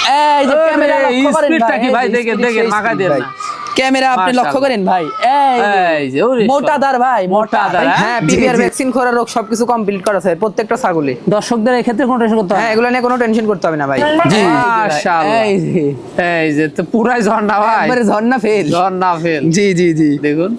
এই যে ক্যামেরা লক্ষ্য করেন স্পিডটা কি ভাই দেখেন দেখেন মাখা দেন না ক্যামেরা আপনি লক্ষ্য করেন ভাই এই যে ওরে মোটাদার ভাই মোটাদার হ্যাঁ পিপিআর ভ্যাকসিন করা রোগ সবকিছু কমপ্লিট করা আছে প্রত্যেকটা ছাগলে দর্শকদের এই ক্ষেত্রে কোনো টেনশন করতে হবে হ্যাঁ এগুলো নিয়ে কোনো টেনশন করতে হবে না ভাই জি মাশাআল্লাহ এই যে তো পুরাই ঝর্ণা ভাই একবারে ঝর্ণা ফেল জি জি জি দেখুন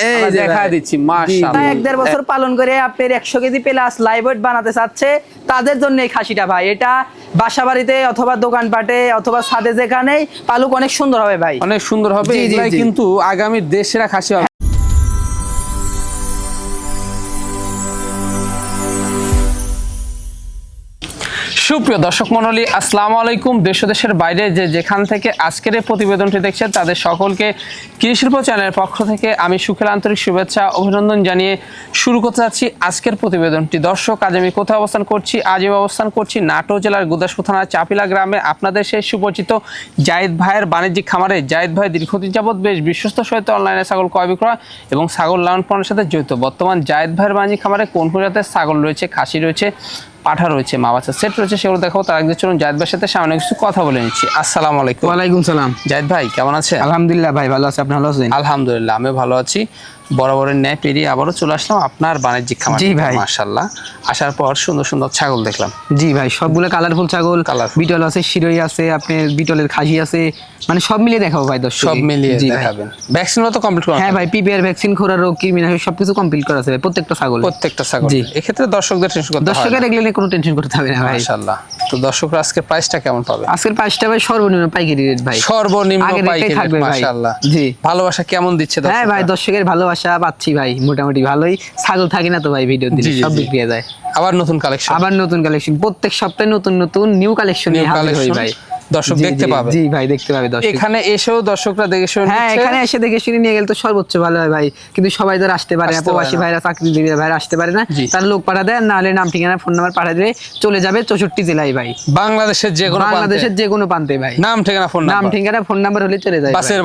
এই দেখা দিচ্ছি মাশাআল্লাহ 1.5 বছর পালন করে আপনার 100 কেজি প্লাস লাইভ ওয়েট বানাতে চাচ্ছে তাদের জন্য এই খাসিটা ভাই এটা বাসাবাড়িতে অথবা দোকানপাটে অথবা ছাদে যেখানেই পালুক অনেক সুন্দর হবে ভাই অনেক সুন্দর হবে এগুলাই কিন্তু আগামী দেশের খাসি হবে সুপ্রিয় দর্শক মণ্ডলী আসসালামু আলাইকুম দেশ ও দেশের বাইরে যেখান থেকে আজকের এই প্রতিবেদনটি দেখছেন তাদের সকলকে কৃষি শিল্প চ্যানেলের পক্ষ থেকে আমি সুখের আন্তরিক শুভেচ্ছা অভিনন্দন জানিয়ে শুরু করতে যাচ্ছি আজকের প্রতিবেদনটি। দর্শক আজ আমি কোথায় অবস্থান করছি? আজ আমি অবস্থান করছি নাটোর জেলার গুদাসপুর থানার চাপিলা গ্রামে আপনাদের সেই সুপরিচিত জাহিদ ভাইয়ের বাণিজ্যিক খামারে। জাহিদ ভাই দীর্ঘদিন যাবৎ বেশ বিশ্বস্ত সহিত অনলাইনে ছাগল ক্রয় বিক্রয় এবং ছাগল লালন পালনের সাথে জড়িত। বর্তমান জাহিদ ভাইয়ের বাণিজ্যিক খামারে কোন কোন জাতের ছাগল রয়েছে, খাসি রয়েছে, পাঠা রয়েছে, মা বাচ্চা সেট রয়েছে, সেগুলো দেখাবো। তার আগে চলুন জাহিদ ভাইয়ের সাথে সামনে কিছু কথা বলে নিচ্ছি। আসসালামু আলাইকুম। ওয়ালাইকুম সালাম। জাহিদ ভাই কেমন আছে? আলহামদুলিল্লাহ ভাই ভালো আছি, আপনি ভালো আছেন? আলহামদুলিল্লাহ আমি ভালো আছি। বরাবরের ন্যায় পেরিয়ে আবারও চলে আসলাম আপনার বাণিজ্যিক খামার। জি ভাই মাশাআল্লাহ আসার পর সুন্দর সুন্দর ছাগল দেখলাম। জি ভাই সবগুলো কালারফুল ছাগল, বিটল আছে, শিরোই আছে, আপনার বিটলের খাসি আছে, মানে সব মিলিয়ে দেখাবো ভাই দর্শক। সব মিলিয়ে দেখাবেন। ভ্যাকসিনও তো কমপ্লিট করা? হ্যাঁ ভাই পিপিআর ভ্যাকসিন, খোরা রোগ, কৃমিনাশক সবকিছু কমপ্লিট করা আছে ভাই প্রত্যেকটা ছাগল। জি এক্ষেত্রে দর্শকদের টেনশন করতে হবে না, দর্শকের এগুলো নিয়ে কোনো টেনশন করতে হবে না ভাই। মাশাআল্লাহ। তো দর্শকরা আজকে প্রাইসটা কেমন পাবে? আজকের প্রাইসটা ভাই সর্বনিম্ন পাইকারি রেট ভাই, সর্বনিম্ন পাইকারি থাকবে ভাই। মাশাআল্লাহ। জি ভালোবাসা কেমন দিচ্ছে দর্শক? হ্যাঁ ভাই দর্শকের ভালোবাসা পাচ্ছি ভাই মোটামুটি ভালোই। ছাগল থাকে না তো ভাই ভিডিও দিলে সব বিক্রি হয়ে যায়। আবার নতুন কালেকশন প্রত্যেক সপ্তাহে নতুন নতুন নিউ কালেকশন নিয়ে হাজির হই ভাই। দর্শক দেখতে পাবে। জি ভাই দেখতে পাবে দর্শক। এখানে এসেও দর্শকরা দেখে শুনে হ্যাঁ এখানে এসে দেখে শুনে নিয়ে গেলে তো সর্বোচ্চ ভালো হয় ভাই, কিন্তু সবাই তো আসতে পারে না, প্রবাসী ভাইরা চাকরিজীবী ভাইরা আসতে পারে না, তার লোক পাঠা দেয়, না হলে নাম ঠিকানা ফোন নাম্বার পাঠা দিয়ে চলে যাবে 64 জেলায় ভাই, বাংলাদেশের যে কোনো প্রান্তে ভাই। নাম ঠিকানা ফোন নাম্বার হলে চলে যায় বাসের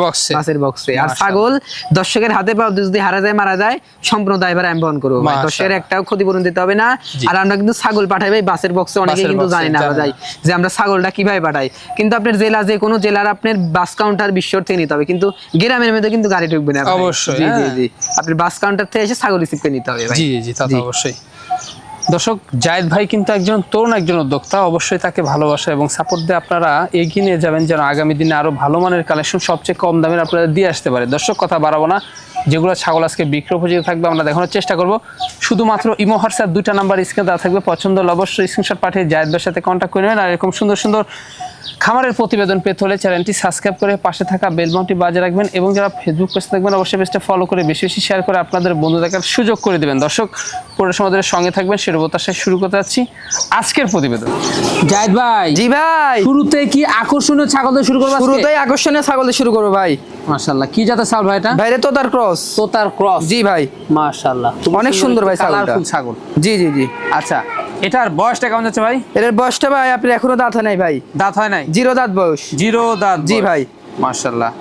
বক্সে। আর ছাগল দর্শকের হাতে পাও যদি হারা যায় মারা যায় সম্পূর্ণ দায়ভার আমি বহন করবো ভাই, দর্শকের একটাও ক্ষতিপূরণ দিতে হবে না। আর আমরা কিন্তু ছাগল পাঠাই ভাই বাসের বক্সে, অনেকে কিন্তু জানি না যাই যে আমরা ছাগলটা কিভাবে পাঠাই, কিন্তু আপনার জেলা যে কোনো জেলার আপনার বাস কাউন্টার বিশ্বর থেকে নিতে হবে, কিন্তু গ্রামের মধ্যে কিন্তু গাড়ি ঢুকবে না অবশ্যই। জি জি জি আপনার বাস কাউন্টার থেকে এসে ছাগল রিসিভ করে নিতে হবে ভাই। জি জি তা তো অবশ্যই। দর্শক জাহিদ ভাই কিন্তু একজন তরুণ একজন উদ্যোক্তা, অবশ্যই তাকে ভালোবাসা এবং সাপোর্ট দিয়ে আপনারা এগিয়ে নিয়ে যাবেন যেন আগামী দিনে আরো ভালো মানের কালেকশন সবচেয়ে কম দামের আপনারা দিয়ে আসতে পারে। দর্শক কথা বাড়াবো না, যেগুলো ছাগল আজকে বিক্রি উপযোগী থাকবে আমরা দেখানোর চেষ্টা করব। শুধুমাত্র ইমো হোয়াটসঅ্যাপ দুইটা নাম্বার স্ক্রিনে দেওয়া থাকবে, পছন্দ হলে অবশ্যই স্ক্রিনশট পাঠিয়ে জাহিদ ভাইয়ের সাথে কন্ট্যাক্ট করে নেবেন। আর এরকম সুন্দর সুন্দর খামারের প্রতিবেদন পেতে হলে চ্যানেলটি সাবস্ক্রাইব করে পাশে থাকা বেল বাটনটি বাজিয়ে রাখবেন এবং যারা ফেসবুক পেজে থাকবেন অবশ্যই পেজটা ফলো করে বেশি বেশি শেয়ার করে আপনাদের বন্ধু দেখার সুযোগ করে দেবেন। দর্শক পুরো সমাজের সঙ্গে থাকবেন, সেটা প্রত্যাশায় শুরু করতে যাচ্ছি আজকের প্রতিবেদন। জাহিদ ভাই। জি ভাই শুরুতে কি আকর্ষণীয় ছাগল দিয়ে শুরু করব? শুরুতেই আকর্ষণীয় ছাগল দিয়ে শুরু করব ভাই। মাশাআল্লাহ কি জাতের ছাগল ভাই এটা? ভাই রে তোতার ক্রস। জি ভাই মাশাআল্লাহ অনেক সুন্দর ভাই ছাগল। জি জি জি আচ্ছা এটার বয়সটা কেমন যাচ্ছে ভাই? এর বয়সটা ভাই আপনি এখনো দাঁত হয় নাই ভাই। দাঁত হয় নাই? 0 দাঁত বয়স। 0 দাঁত। জি ভাই মাশাআল্লাহ।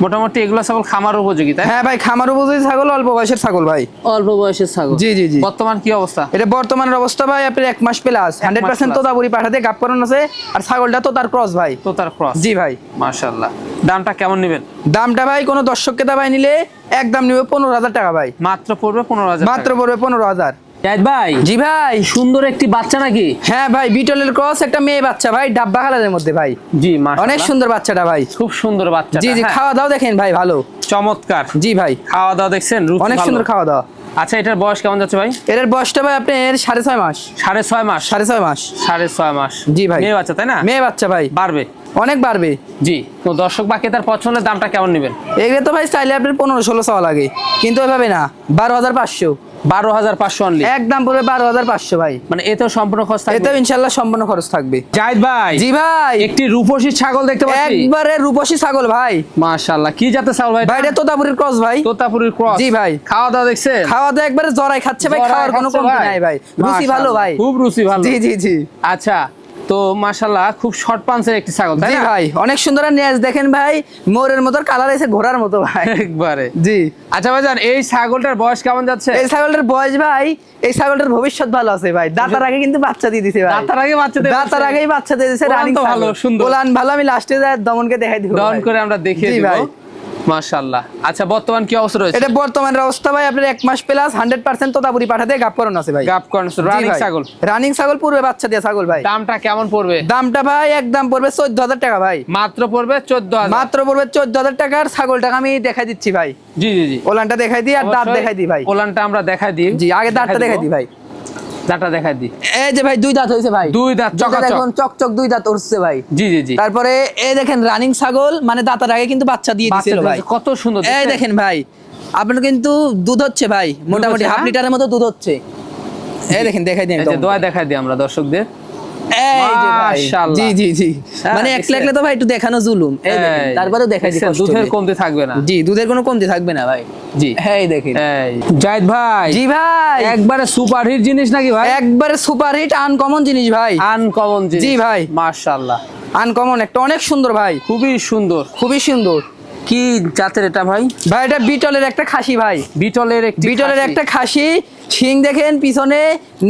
মোটামুটি এগুলো ছাগল খামার উপযোগী তাই? হ্যাঁ ভাই খামার উপযোগী ছাগল, অল্প বয়সের ছাগল ভাই। অল্প বয়সের ছাগল। জি জি জি। বর্তমান কি অবস্থা? এটা বর্তমানের অবস্থা ভাই আপনার 1 মাস প্লাস 100% তোতাপুরি পাঠাতে গাপ করানো আছে, আর ছাগলটা তোতার ক্রস ভাই। তোতার ক্রস। জি ভাই মাশাআল্লাহ। দামটা কেমন নেবেন? দামটা ভাই কোন দর্শককে দাবাই নিলে একদম নিবে 15,000 টাকা ভাই। মাত্র পড়বে 15,000? মাত্র পড়বে 15,000। জাহিদ ভাই। জি ভাই সুন্দর একটি বাচ্চা নাকি? হ্যাঁ ভাই বিটলের ক্রস, একটা মেয়ে বাচ্চা ভাই, ডাব্বা কালারের মধ্যে ভাই। জি মাশাআল্লাহ অনেক সুন্দর বাচ্চাটা ভাই, খুব সুন্দর বাচ্চা। জি জি খাওয়া দাওয়া দেখেন ভাই ভালো চমৎকার। জি ভাই খাওয়া দাওয়া দেখছেন অনেক সুন্দর খাওয়া দাওয়া। আচ্ছা এটার বয়স কেমন যাচ্ছে ভাই? এর বয়সটা ভাই আপনার 6.5 মাস। 6.5 মাস? 6.5 মাস। 6.5 মাস। জি ভাই মেয়ে বাচ্চা তাই না? মেয়ে বাচ্চা ভাই, বাড়বে অনেক বাড়বে। জি তো দর্শক বাকি তার পছন্দের দামটা কেমন নেবেন? এগুলো তো ভাই চাইলে আপনার 1500-16 চাওয়া লাগে, কিন্তু ওইভাবে না 12,500। 12,500 অনলি? একদম পড়বে 12,500 ভাই। মানে এতেও সম্পূর্ণ খরচ থাকবে? এতেও ইনশাআল্লাহ সম্পূর্ণ খরচ থাকবে। জাহিদ ভাই। জি ভাই একটি রূপসী ছাগল দেখতে পাচ্ছি। একবারে রূপসী ছাগল ভাই। মাশাআল্লাহ কি জাতের ছাগল ভাই? ভাইটা তোতাপুরির ক্রস ভাই। তোতাপুরির ক্রস। জি ভাই খাওয়া দাওয়া দেখছেন? খাওয়া দাওয়া একবারে জরাই খাচ্ছে ভাই, খাওয়ার কোনো কমতি নাই ভাই, রুচি ভালো ভাই, খুব রুচি ভালো। জি জি জি। আচ্ছা তো মাশাআল্লাহ খুব শর্ট পাঞ্চের একটি ছাগল তাই জি না ভাই অনেক সুন্দর নেজ দেখেন ভাই, মোরের মতো কালার আছে, ঘোড়ার মতো ভাই একবারে। জি আচ্ছা ভাইজান এই ছাগলটার বয়স কেমন যাচ্ছে? এই ছাগলটার বয়স ভাই, এই ছাগলটার ভবিষ্যৎ ভালো আছে ভাই, দাতার আগে কিন্তু বাচ্চা দিয়ে দিছে ভাই, দাঁতার আগে বাচ্চা দেবে? দাতার আগেই বাচ্চা দিয়ে দিছে। ওলান রানিং তো ভালো, সুন্দর। ওলান ভালো, আমি লাস্টে যা দমনকে দেখাই দিব ডাউন ভাই। করে আমরা দেখিয়ে জি দিব ভাই। মাশাআল্লাহ। আচ্ছা বর্তমান কি অবস্থা রয়েছে? এটা বর্তমানের অবস্থা ভাই আপনার 1 মাস প্লাস 100% তোতাপুরি পাঠাতে গাপ করানো আছে ভাই। গাপ কর্ন রানিং ছাগল, রানিং ছাগল পূর্বে বাচ্চা দিয়ে ছাগল ভাই। দামটা কেমন পড়বে? দামটা ভাই একদম পড়বে 14000 টাকা ভাই, মাত্র পড়বে 14000। মাত্র পড়বে 14000 টাকার ছাগলটাকে আমি দেখাই দিচ্ছি ভাই। জি জি জি ওলানটা দেখাই দিই আর দাঁত অবশ্যই দেখাই দিই ভাই। ওলানটা আমরা দেখাই দিই। জি আগে দাঁতটা দেখাই দিই ভাই। দাঁতটা দেখাই দিই। এই যে ভাই 2 দাঁত হইছে ভাই, 2 দাঁত চকাচক, এখন চকচক 2 দাঁত উঠছে ভাই। জি জি জি তারপরে এই দেখেন রানিং ছাগল, মানে দাঁতার আগে কিন্তু বাচ্চা দিয়ে দিছিল বাচ্চা ভাই। দিয়েছে, কত সুন্দর এই দেখতে। দেখেন ভাই আপনার কিন্তু দুধ হচ্ছে ভাই, মোটামুটি হচ্ছে, হাফ হ্যাঁ? লিটারের মতো দুধ হচ্ছে। এই দেখেন দেখাই দিই এই যে দোয়া দেখাই দিই আমরা দর্শকদের। এই যে ভাই মাশাআল্লাহ। জি জি জি হ্যাঁ, মানে এক লাগলে তো ভাই একটু দেখানো জুলুম। এই দেখেন এই, তারপরেও দেখাই দিই দেখছেন, কষ্ট দুধের করে। কমতি থাকবে না। জি দুধের কোনো কমতি থাকবে না ভাই। জি এই দেখেন এই জাহিদ ভাই, জি ভাই একবারে সুপার হিট জিনিস নাকি ভাই? একবারে সুপার হিট আনকমন জিনিস ভাই, আনকমন জিনিস। জি ভাই। মাশাআল্লাহ আনকমন একটা অনেক সুন্দর ভাই, খুবই সুন্দর। খুবই সুন্দর কি জাতের এটা ভাই? ভাই। এটা বিটলের একটা খাসি ভাই, বিটলের একটি বিটলের খাসি। একটা খাসি। শিং দেখেন, পিছনে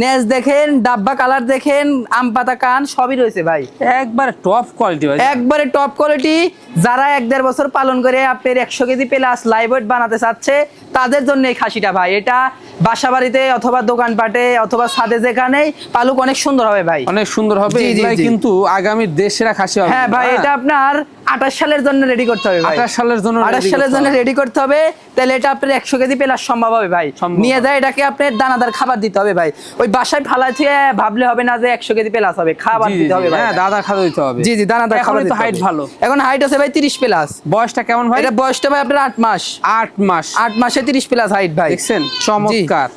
নেজ দেখেন, ডাব্বা কালার দেখেন, আম পাতা কান সবই রয়েছে ভাই, একবারে টপ কোয়ালিটি ভাই। একবারে টপ কোয়ালিটি। যারা 1-1.5 বছর পালন করে আপনার 100 কেজি প্লাস লাইভ ওয়েট বানাতে চাচ্ছে তাদের জন্য এই খাসিটা ভাই। এটা বাসা বাড়িতে অথবা দোকানপাটে অথবা ছাদে যেখানেই পালুক অনেক সুন্দর হবে ভাই, অনেক সুন্দর হবে। জি, জি, এগুলাই জি। কিন্তু আগামী দেশের খাসি হবে। হ্যাঁ ভাই এটা আপনার 28 সালের জন্য রেডি করতে হবে ভাই, 28 সালের জন্য 28 ready সালের করতে জন্য হবে। রেডি করতে হবে। তাহলে এটা আপনার 100 কেজি প্লাস সম্ভব হবে ভাই। সম্ভব নিয়ে হবে। যায় এটাকে আপনার দানাদার খাবার দিতে হবে ভাই, ওই বাসায় ফালাইছে ভাবলে হবে না যে 100 কেজি প্লাস হবে, খাবার জি, জি, দিতে হবে জি, ভাই। হ্যাঁ দাদা খাওয়া দিতে হবে। জি জি দানাদার এখন খাবার তো দিতে হাইট হবে। ভালো। এখন হাইট আছে ভাই 30 প্লাস। বয়সটা কেমন ভাই? এটা বয়সটা ভাই আপনার 8 মাস, 8 মাস। 8 মাসে 30 প্লাস হাইট ভাই। দেখছেন চমৎকার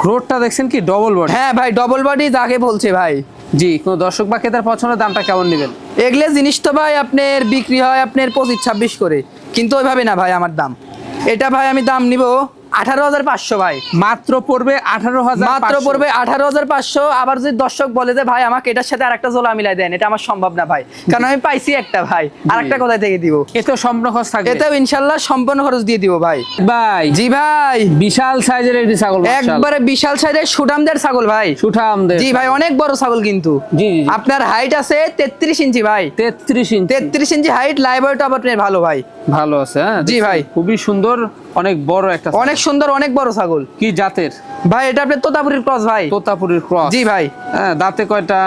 গ্রোথটা, দেখছেন কি ডবল বডি। হ্যাঁ ভাই ডবল বডি যাকে বলছে ভাই। জি কোন দর্শক বা ক্রেতার পছন্দের দামটা কেমন নেবেন? এগুলো জিনিস তো ভাই আপনার বিক্রি হয় আপনার 25-26 করে, কিন্তু ওইভাবে না ভাই আমার দাম। এটা ভাই আমি দাম নিব 18,500 ভাই, মাত্র পড়বে 18,000। মাত্র পড়বে 18,500। আবার যদি দর্শক বলে যে ভাই আমাকে এটার সাথে আরেকটা জোলা মিলাই দেন, এটা আমার সম্ভব না ভাই, কারণ আমি পাইছি একটা ভাই, আরেকটা কোথায় থেকে দিব? এতেও সম্পূর্ণ খরচ থাকবে। এটাও ইনশাল্লাহ সম্পূর্ণ খরচ দিয়ে দিব ভাই। ভাই জি ভাই বিশাল সাইজের একটি ছাগল, একবারে বিশাল সাইজের সুঠামদের ছাগল ভাই। সুঠামদের। জি ভাই অনেক বড় ছাগল কিন্তু। জি, জি। আপনার হাইট আছে 33 ইঞ্চি ভাই, 33 ইঞ্চি। 33 ইঞ্চি হাইট, লাইভ ওয়েট আপনার ভালো ভাই। ভালো আছে হ্যাঁ। জি ভাই। খুবই সুন্দর, অনেক বড় একটা ছাগল। অনেক সুন্দর অনেক বড় ছাগল কি জাতের? ভাই। এটা আপনার তোতাপুরির ক্রস ভাই। তোতাপুরীর ক্রস। জি ভাই। হ্যাঁ দাঁতে কয়টা?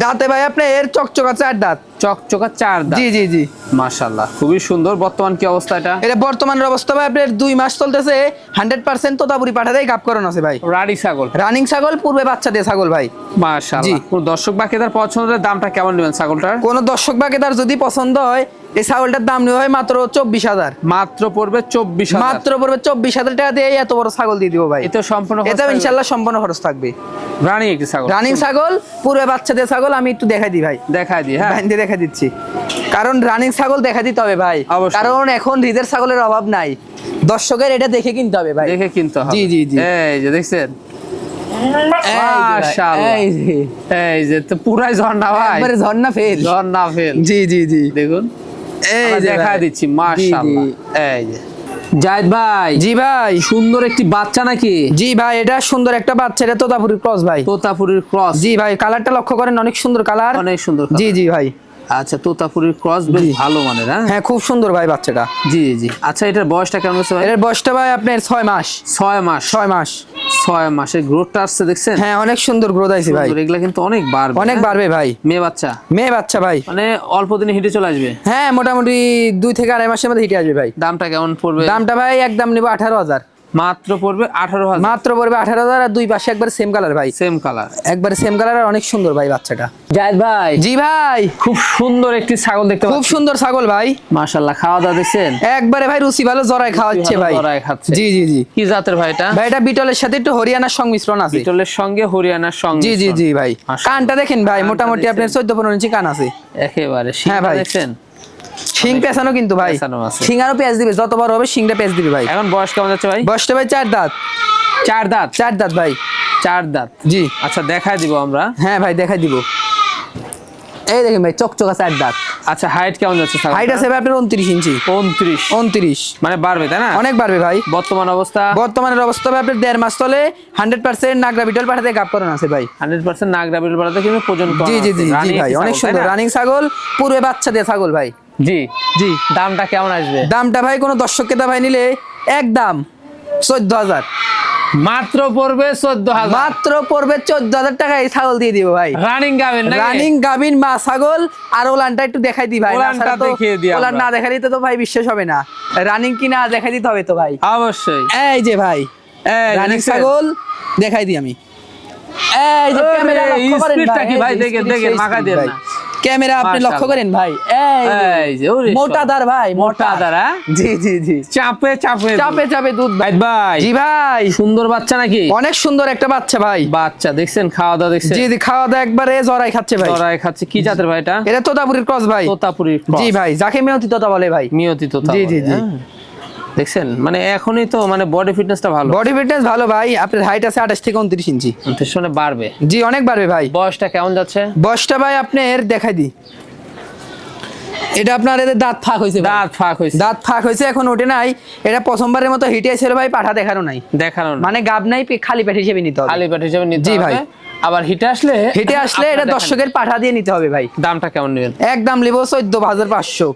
দাঁতে ভাই আপনার এর চকচকা 4 দাঁত। চকচকা 4 দাঁত। জি জি জি মাশাআল্লাহ খুবই সুন্দর। বর্তমান কি অবস্থা এটা? এটা বর্তমানের অবস্থা ভাই আপনার 2 মাস চলতেছে, 100% তোতাপুরি পাঠা দেয় গাপ করানো আছে ভাই। রাডি ছাগল, রানিং ছাগল, পূর্বে বাচ্চা দিয়ে ছাগল ভাই। মাশাআল্লাহ। জি। কোন দর্শক বা ক্রেতার পছন্দের দামটা কেমন নেবেন ছাগলটার? কোন দর্শক বা ক্রেতার যদি পছন্দ হয় এই ছাগলটার দাম নেওয়া হয় মাত্র 24,000। মাত্র পড়বে 24,000। মাত্র পড়বে 24,000 টাকা দিয়ে এত বড় ছাগল দিয়ে দিব ভাই। এতে সম্পূর্ণ খরচ এটা থাকবে। ইনশাআল্লাহ সম্পূর্ণ খরচ থাকবে। রানিং একটি ছাগল। রানিং ছাগল, পূর্বে বাচ্চা দিয়ে ছাগল। আমি একটু দেখাই দিই ভাই, দেখাই দিই হ্যাঁ। বাইন্দে দেখা দিচ্ছি, কারণ রানিং ছাগল দেখা দিতে হবে ভাই, অবশ্যই। কারণ এখন রিজের ছাগলের অভাব নাই, দর্শকের এটা দেখে কিনতে হবে ভাই। দেখে কিনতে হবে। জি, জি, জি। এই যে দেখছেন এই যে ভাই, মাশাআল্লাহ। এই যে এই যে তো পুরাই ঝর্ণা ভাই। একবারে ঝর্ণা ফেল। ঝর্ণা ফেল। জি জি জি দেখুন এই আমরা যে দেখাই ভাই। দিচ্ছি জি, মাশাআল্লাহ। জি। এই যে জাহিদ ভাই, জি ভাই। সুন্দর একটি বাচ্চা নাকি? জি ভাই এটা সুন্দর একটা বাচ্চা, এটা তোতাপুরির ক্রস ভাই। তোতাপুরীর ক্রস। জি ভাই কালারটা লক্ষ্য করেন, অনেক সুন্দর কালার। অনেক সুন্দর। জি জি ভাই। আচ্ছা তোতাপুরীর ক্রস বেশ ভালো মানের হ্যাঁ। হ্যাঁ খুব সুন্দর ভাই বাচ্চাটা। জি জি জি। আচ্ছা এটার বয়সটা কেমন হচ্ছে ভাই? এর বয়সটা ভাই আপনার 6 মাস। 6 মাস। 6 মাস। 6 মাসের গ্রোথটা আসছে দেখছেন? হ্যাঁ অনেক সুন্দর গ্রোথ আইছে ভাই। সুন্দর, এগুলা কিন্তু অনেক বাড়বে। অনেক হ্যাঁ? বাড়বে ভাই। মেয়ে বাচ্চা, মেয়ে বাচ্চা ভাই। মানে অল্প দিনে হিটে চলে আসবে। হ্যাঁ মোটামুটি 2 থেকে 2.5 মাসের মধ্যে হিটে আসবে ভাই। দামটা কেমন পড়বে? দামটা ভাই একদম নিব 18,000। মাত্র পড়বে 18,000। মাত্র পড়বে 18,000। আর দুই পাশে একবার সেম কালার ভাই, সেম কালার। একবার সেম কালার, আর অনেক সুন্দর ভাই বাচ্চাটা। জাহিদ ভাই জি ভাই খুব সুন্দর একটি ছাগল দেখতে খুব পাচ্ছি। সুন্দর ছাগল ভাই। মাশাআল্লাহ খাওয়া দাওয়া দেখছেন? একবারে ভাই রুচি ভালো, জরায় খাওয়াচ্ছে ভাই। জরায় খাচ্ছে। জি জি জি। কি জাতের ভাই এটা? ভাই এটা বিটলের সাথে একটু হরিয়ানার সংমিশ্রণ আছে। বিটলের সঙ্গে হরিয়ানার সঙ্গে। জি জি জি ভাই। মাশাআল্লাহ। কানটা দেখেন ভাই, কানটা মোটামুটি দেখছেন? আপনার 14-15 ইঞ্চি কান আছে। একেবারে হ্যাঁ ভাই। দেখছেন? শিং পেছানো কিন্তু ভাই, পেঁচানো আছে। শিং আরো পেঁচ দিবে, যত বড় হবে শিংটা পেঁচ দিবে ভাই। এখন বয়স কেমন যাচ্ছে ভাই? বয়সটা ভাই 4 দাঁত। 4 দাঁত। 4 দাঁত ভাই। 4 দাঁত। জি। আচ্ছা দেখাই দিব আমরা। হ্যাঁ ভাই দেখাই দিব। এই দেখেন ভাই চকচকা 4 দাঁত। আচ্ছা হাইট কেমন যাচ্ছে ছাগলটার? হাইট আছে ভাই আপনার 29 ইঞ্চি। 29 মানে বাড়বে তাই না? অনেক বাড়বে ভাই। বর্তমান অবস্থা? বর্তমানের অবস্থা ভাই আপনার 1.5 মাস চলে 100% নাগরা বিটল পাঠাতে গাব করানো আছে ভাই। 100% নাগরা বিটল পাঠাতে কিন্তু প্রজন করা জি জি জি জি ভাই, অনেক সুন্দর রানিং ছাগল, পূর্বে বাচ্চা দিয়ে ছাগল ভাই। জি জি। দামটা কেমন আসবে? দামটা ভাই কোনো দর্শক ক্রেতা ভাই নিলে একদম 14,000 মাত্র পড়বে 14,000। মাত্র পড়বে 14,000 টাকা এই ছাগল দিয়ে দিব ভাই। রানিং গাবেন নাকি? রানিং গাবিন মা ছাগল। আর ওলানটা একটু দেখাই দি ভাই। ওলানটা দেখিয়ে দিই আমরা। ওলান না দেখাই দিতে তো ভাই বিশ্বাস হবে না। রানিং কি না দেখাই দিতে হবে তো ভাই। অবশ্যই। এই যে ভাই রানিং ছাগল দেখাই দি আমি। এই যে ক্যামেরা লক্ষ্য করেন স্পিডটা কি ভাই? দেখেন দেখেন মাখা দেন না। ক্যামেরা আপনি লক্ষ্য করেন ভাই। এই যে ওরে মোটা দার ভাই, মোটা দার। হ্যাঁ জি জি জি। চাপে চাপে চাপে চাপে দুধ ভাই। ভাই জি ভাই, সুন্দর বাচ্চা নাকি? অনেক সুন্দর একটা বাচ্চা ভাই। বাচ্চা দেখছেন, খাওয়া দাওয়া দেখছেন? জি জি, খাওয়া দাওয়া একবারে জরাই খাচ্ছে ভাই। জরাই খাচ্ছে। কি জাতের ভাই এটা? এটা তোতাপুরির ক্রস ভাই। তোতাপুরির ক্রস। জি ভাই, যাকে মেয়তি তোতা বলে ভাই। মিয়তি তোতা। জি জি জি। দেখছেন মানে এখনই তো মানে বডি ফিটনেসটা ভালো। বডি ফিটনেস ভালো ভাই। আপনার হাইট আছে 28 থেকে 29 ইঞ্চি। শুনে বাড়বে। জি অনেক বাড়বে ভাই। বয়সটা কেমন যাচ্ছে? বয়সটা ভাই আপনার দেখাই দি। এটা আপনার এদের দাঁত ফাঁক হয়েছে। দাঁত ফাঁক হয়েছে। দাঁত ফাঁক হয়েছে, এখন ওঠে নাই। এটা প্রথমবারের মতো হিটে ছিল ভাই, পাঠা দেখানো নাই। দেখানো না। মানে গাব নাই, খালি পেট হিসেবে নিতে হবে। খালি পেট হিসেবে নিতে হবে। জি ভাই। আবার হিটে আসলে এটা দর্শকের পাঠা দিয়ে নিতে হবে ভাই। দামটা কেমন নেবেন? একদম নেব 14,500।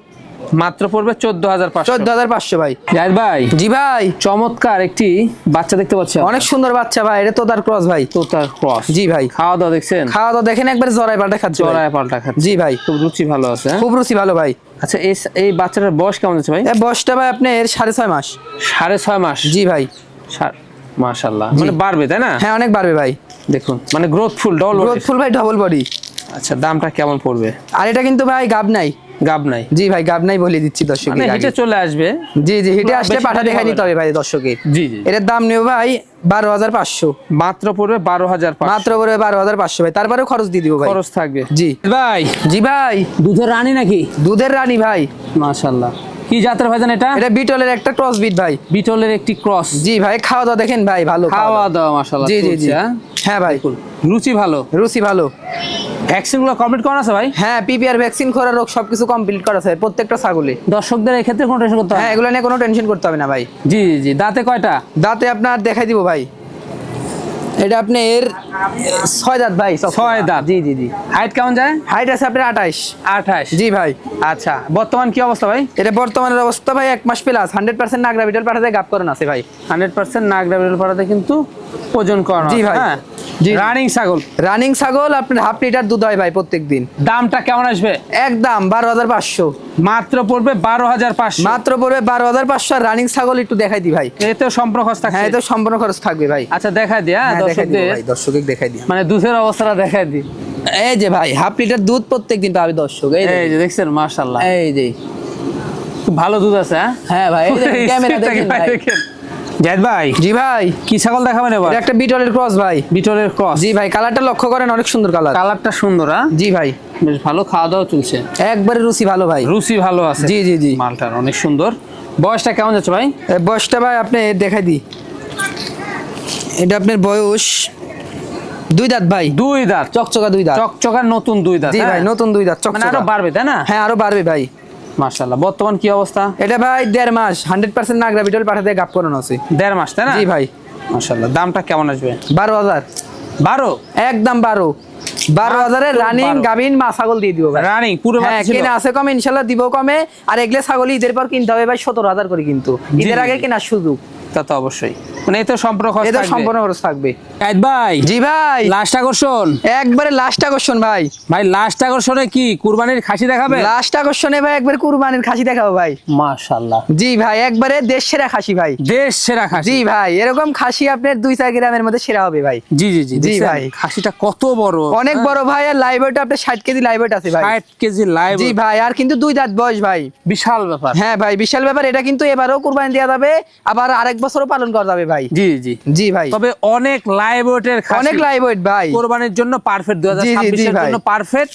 মাত্র পড়বে 14,500। 14,500 ভাই। জাহিদ ভাই। জি ভাই। চমৎকার একটি বাচ্চা দেখতে পাচ্ছি। অনেক সুন্দর বাচ্চা ভাই, এটা তোতার ক্রস ভাই। তোতার ক্রস। জি ভাই। খাওয়া দাওয়া দেখছেন? খাওয়া দাওয়া দেখেন একবার জরাই পাল্টা খাচ্ছে। জরায় পাল্টা খাচ্ছে। জি ভাই। খুব রুচি ভালো আছে। খুব রুচি ভালো ভাই। আচ্ছা এই বাচ্চাটার বয়স কেমন আছে ভাই? এই বয়সটা ভাই আপনার 6.5 মাস। 6.5 মাস। জি ভাই। মাশাআল্লাহ। মানে বাড়বে তাই না? হ্যাঁ অনেক বাড়বে ভাই। দেখুন মানে গ্রোথফুল ভাই, ডবল বডি। আচ্ছা দামটা কেমন পড়বে? আর এটা কিন্তু ভাই গাব নাই। গাব নাই? জি ভাই, গাব নাই বলে দিচ্ছি দর্শকদের। মানে হিটে চলে আসবে। জি জি, হিটে আসলে পাঠা দেখাই নিতে হবে ভাই দর্শকের। জি জি। এটার দাম নেব ভাই 12,500। মাত্র পড়বে 12,500। মাত্র পড়বে 12,500 ভাই। তারপরেও খরচ দিয়ে দিব ভাই। খরচ থাকবে। জি ভাই। জি ভাই। দুধের রানী নাকি? দুধের রানী ভাই। মাশাআল্লাহ। কি জাতের ভাইজান এটা? এটা বিটলের একটা ক্রস বিট ভাই। বিটলের একটি ক্রস। জি ভাই, খাওয়া দাওয়া দেখেন ভাই ভালো। খাওয়া দাওয়া মাশাআল্লাহ। জি জি জি। হ্যাঁ ভাই, রুচি ভালো। রুচি ভালো। ভ্যাকসিন গুলো কমপ্লিট করা আছে ভাই? হ্যাঁ, পিপিআর ভ্যাকসিন করা, রোগ সবকিছু কমপ্লিট করা আছে প্রত্যেকটা ছাগলে। দর্শকদের এই ক্ষেত্রে কোনো টেনশন করতে হবে? হ্যাঁ, এগুলো নিয়ে কোনো টেনশন করতে হবে না ভাই। জি জি। দাঁতে কয়টা? দাঁতে আপনার দেখাই দিব ভাই। এটা আপনার 6 দাঁত ভাই। 6 দাঁত। জি জি জি। হাইট কেমন যায়? হাইট আছে আপনার 28। 28। জি ভাই। আচ্ছা বর্তমান কি অবস্থা ভাই? এটা বর্তমানের অবস্থা ভাই 1 মাস প্লাস 100% নাগরা বিটল পাঠাতে গাব করানো আছে ভাই। 100% নাগরা বিটল পাড়াতে কিন্তু ওজন করানো। জি ভাই। জি। রানিং ছাগল। রানিং ছাগল আপনার হাফ লিটার দুধ হয় ভাই প্রত্যেকদিন। দামটা কেমন আসবে? একদম 12,500। মাত্র পড়বে 12,500। মাত্র পড়বে 12,500। আর রানিং ছাগল একটু দেখাই দি ভাই। এতেও সম্পূর্ণ খরচ থাকবে। হ্যাঁ, এটা সম্পূর্ণ খরচ থাকবে ভাই। আচ্ছা দেখাই দি। হ্যাঁ দেখাই দিব দর্শকদের ভাই, দর্শকের দেখাই দি। মানে দুধের অবস্থাটা দেখাই দি। এই যে ভাই হাফ লিটার দুধ প্রত্যেকদিন পাবে দর্শক। এই যে দেখছেন মাশাআল্লাহ। এই যে খুব ভালো দুধ আছে। হ্যাঁ ভাই, এই দেখেন ক্যামেরা দেখেন ভাই। জাহিদ ভাই। জি ভাই। কি ছাগল দেখাবেন এবার? এটা একটা বিটলের ক্রস ভাই। বিটলের ক্রস। জি ভাই, কালারটা লক্ষ্য করেন, অনেক সুন্দর কালার। কালারটা সুন্দর। হ্যাঁ জি ভাই। বেশ ভালো খাওয়া দাওয়া চলছে। একবারে রুচি ভালো ভাই। রুচি ভালো আছে। জি জি জি। মালটার অনেক সুন্দর। বয়সটা কেমন যাচ্ছে ভাই? বয়সটা ভাই আপনি দেখাই দি। এটা আপনার বয়স 2 দাঁত ভাই। 2 দাঁত। চকচকা 2 দাঁত। চকচকা নতুন 2 দাঁত। জি ভাই, নতুন 2 দাঁত মানে চকচকা। আরো বাড়বে তাই না? হ্যাঁ আরো বাড়বে ভাই। মাশাআল্লাহ। বর্তমান কি অবস্থা? এটা ভাই 1.5 মাস 100% নাগরা বিটল পাঠাতে গাব করানো আছে। 1.5 মাস তাই না? জি ভাই। মাশাআল্লাহ। দামটা কেমন আসবে? 12,000। 12? একদম 12,000 এর রানিং গাবিন মা ছাগল দিয়ে দিব ভাই। রানিং পুরো হ্যাঁ, বাচ্চা ছিল? কিনা আছে কম ইনশাআল্লাহ দিব কমে। আর এগুলা ছাগল ঈদের পর কিনতে হবে ভাই 17,000 করে, কিন্তু ঈদের আগে কেনার সুযোগ। তা তো অবশ্যই। মানে এতে সম্পূর্ণ খরচ এটা থাকবে। সম্পূর্ণ খরচ থাকবে। জাহিদ ভাই। জি ভাই। লাস্ট আকর্ষণ। একবারে লাস্ট আকর্ষণ ভাই। ভাই লাস্ট আকর্ষণে কি কুরবানির খাসি দেখাবে? লাস্ট আকর্ষণে ভাই একবার কুরবানির খাসি দেখাবো ভাই। মাশাআল্লাহ। জি ভাই, একবারে দেশ সেরা খাসি ভাই। দেশ সেরা খাসি। জি ভাই, এরকম খাসি আপনার 2-4 গ্রামের মধ্যে সেরা হবে ভাই। জি জি জি। জি দেখছেন? ভাই। খাসিটা কত বড়। অনেক বড় ভাই। আর লাইভ ওয়েট আপনার 60 কেজি লাইভ ওয়েট আছে ভাই। 60 কেজি লাইভ। জি ভাই, আর কিন্তু 2 দাঁত বয়স ভাই। বিশাল ব্যাপার। হ্যাঁ ভাই, বিশাল ব্যাপার। এটা কিন্তু এবারও কুরবানি দেওয়া যাবে, আবার আরেক বছরও পালন করা যাবে ভাই। জি জি জি ভাই। তবে অনেক লাইভ ওয়েটের খাসি। অনেক লাইভ ওয়েট ভাই। কোরবানির জন্য পারফেক্ট। জি, জি, 2026 এর ভাই। জন্য পারফেক্ট।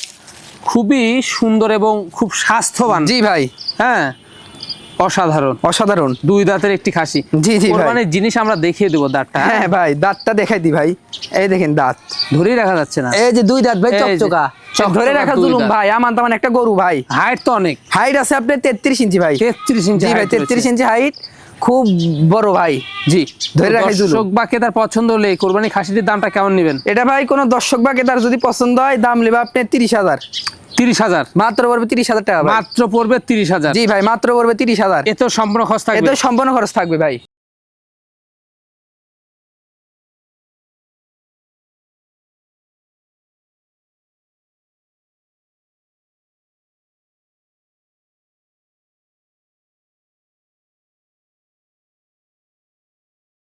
খুবই সুন্দর এবং খুব স্বাস্থ্যবান। জি ভাই। হ্যাঁ অসাধারণ। অসাধারণ 2 দাঁতের একটি খাসি। জি জি ভাই। কোরবানির জিনিস আমরা দেখিয়ে দেবো দাঁতটা। হ্যাঁ ভাই, দাঁতটা দেখাই দি ভাই। এই দেখেন দাঁত ধরেই রাখা যাচ্ছে না। এই যে 2 দাঁত ভাই, এই যে, চকচকা। ধরে রাখা জুলুম ভাই, আমার তেমন একটা গরু ভাই। হাইট তো অনেক, হাইট আছে আপনার 33 ইঞ্চি ভাই। 33 ইঞ্চি জি ভাই, 33 ইঞ্চি হাইট, খুব বড় ভাই। জি, ধরে রাখা জুলুম। দর্শক বা ক্রেতার পছন্দ হলে কোরবানি খাসিটির দামটা কেমন নেবেন? এটা ভাই কোনো দর্শক বা ক্রেতার যদি পছন্দ হয়, দাম নেবে আপনি 30,000। 30,000 মাত্র পড়বে 30,000 টাকা ভাই। মাত্র পড়বে 30,000। জি ভাই, মাত্র পড়বে 30,000। এত সম্পূর্ণ খরচ থাকবে? এতে সম্পূর্ণ খরচ থাকবে ভাই।